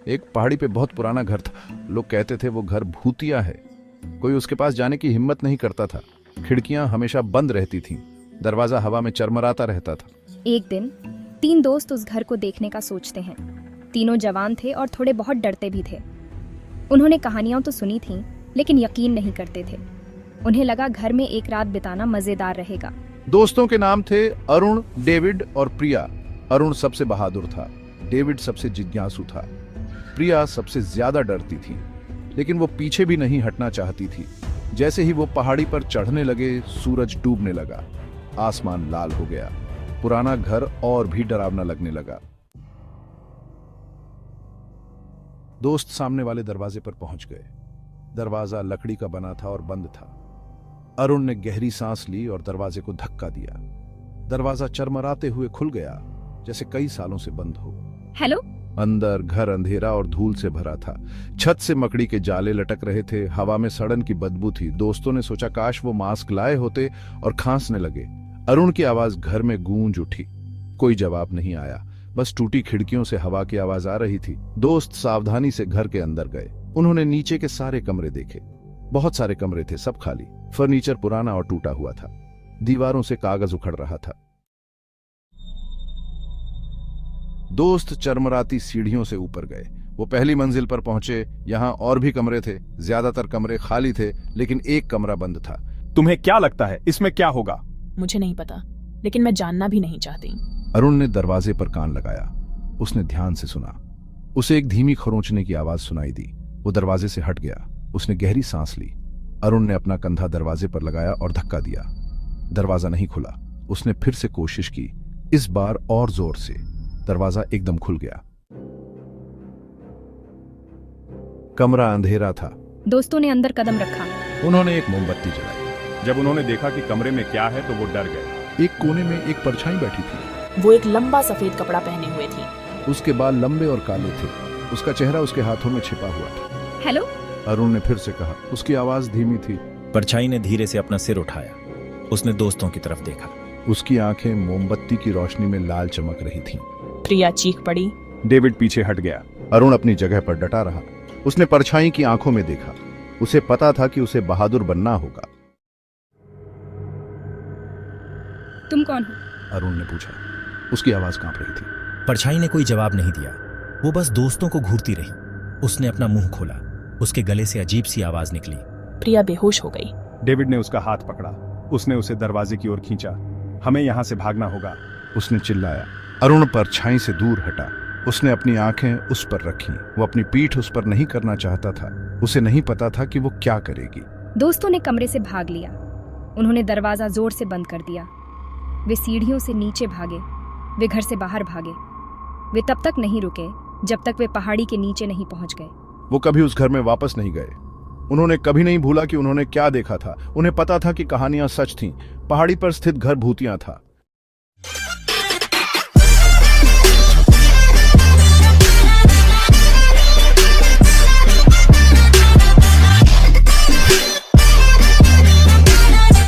एक पहाड़ी पे बहुत पुराना घर था। लोग कहते थे वो घर भूतिया है। कोई उसके पास जाने की हिम्मत नहीं करता था। खिड़कियां हमेशा बंद रहती थीं। दरवाजा हवा में चरमराता रहता था। एक दिन 3 दोस्त उस घर को देखने का सोचते हैं। तीनों जवान थे और थोड़े बहुत डरते भी थे। उन्होंने कहानियां तो सुनी थीं, लेकिन यकीन नहीं करते थे। उन्हें लगा घर में एक रात बिताना मजेदार रहेगा। दोस्तों के नाम थे अरुण, डेविड और प्रिया। अरुण सबसे बहादुर था, डेविड सबसे जिज्ञासु था, प्रिया सबसे ज्यादा डरती थी, लेकिन वो पीछे भी नहीं हटना चाहती थी। जैसे ही वो पहाड़ी पर चढ़ने लगे, सूरज डूबने लगा, आसमान लाल हो गया। पुराना घर और भी डरावना लगने लगा। दोस्त सामने वाले दरवाजे पर पहुंच गए। दरवाजा लकड़ी का बना था और बंद था। अरुण ने गहरी सांस ली और दरवाजे को धक्का दिया। दरवाजा चरमराते हुए खुल गया, जैसे कई सालों से बंद हो। हेलो। अंदर घर अंधेरा और धूल से भरा था। छत से मकड़ी के जाले लटक रहे थे। हवा में सड़न की बदबू थी। दोस्तों ने सोचा काश वो मास्क लाए होते और खांसने लगे। अरुण की आवाज घर में गूंज उठी। कोई जवाब नहीं आया, बस टूटी खिड़कियों से हवा की आवाज आ रही थी। दोस्त सावधानी से घर के अंदर गए। उन्होंने नीचे के सारे कमरे देखे। बहुत सारे कमरे थे, सब खाली। फर्नीचर पुराना और टूटा हुआ था। दीवारों से कागज उखड़ रहा था। दोस्त चरमराती सीढ़ियों से ऊपर गए। वो पहली मंजिल पर पहुंचे। यहाँ और भी कमरे थे। ज्यादातर कमरे खाली थे, लेकिन एक कमरा बंद था। तुम्हें क्या लगता है इसमें क्या होगा? मुझे नहीं पता, लेकिन मैं जानना भी नहीं चाहती। अरुण ने दरवाजे पर कान लगाया। उसने ध्यान से सुना। उसे एक धीमी खरोंचने की आवाज सुनाई दी। वो दरवाजे से हट गया। उसने गहरी सांस ली। अरुण ने अपना कंधा दरवाजे पर लगाया और धक्का दिया। दरवाजा नहीं खुला। उसने फिर से कोशिश की, इस बार और जोर से। दरवाजा एकदम खुल गया। कमरा अंधेरा था। दोस्तों ने अंदर कदम रखा। उन्होंने एक मोमबत्ती जलाई। जब उन्होंने देखा कि कमरे में क्या है तो वो डर गए। एक कोने में एक परछाई बैठी थी। वो एक लंबा सफेद कपड़ा पहने हुए थी। उसके बाल लंबे और काले थे। उसका चेहरा उसके हाथों में छिपा हुआ था। हेलो। अरुण ने फिर से कहा। उसकी आवाज धीमी थी। परछाई ने धीरे से अपना सिर उठाया। उसने दोस्तों की तरफ देखा। उसकी आंखें मोमबत्ती की रोशनी में लाल चमक रही थीं। प्रिया चीख पड़ी। डेविड पीछे हट गया। अरुण अपनी जगह पर डटा रहा। उसने परछाई की आंखों में देखा। उसे पता था कि उसे बहादुर बनना होगा। तुम कौन हो? अरुण ने पूछा। उसकी आवाज कांप रही थी। परछाई ने कोई जवाब नहीं दिया। वो बस दोस्तों को घूरती रही। उसने अपना मुंह खोला। उसके गले से अजीब सी आवाज निकली। प्रिया बेहोश हो गई। डेविड ने उसका हाथ पकड़ा। उसने उसे दरवाजे की ओर खींचा। हमें यहाँ से भागना होगा, उसने चिल्लाया। अरुण परछाई से दूर हटा। उसने अपनी आंखें उस पर रखी। वो अपनी पीठ उस पर नहीं करना चाहता था। उसे नहीं पता था कि वो क्या करेगी। दोस्तों ने कमरे से भाग लिया। उन्होंने दरवाजा जोर से बंद कर दिया। वे सीढ़ियों से नीचे भागे। वे घर से बाहर भागे। वे तब तक नहीं रुके जब तक वे पहाड़ी के नीचे नहीं पहुंच गए। वो कभी उस घर में वापस नहीं गए। उन्होंने कभी नहीं भूला कि उन्होंने क्या देखा था। उन्हें पता था कि कहानियां सच थीं। पहाड़ी पर स्थित घर भूतिया था।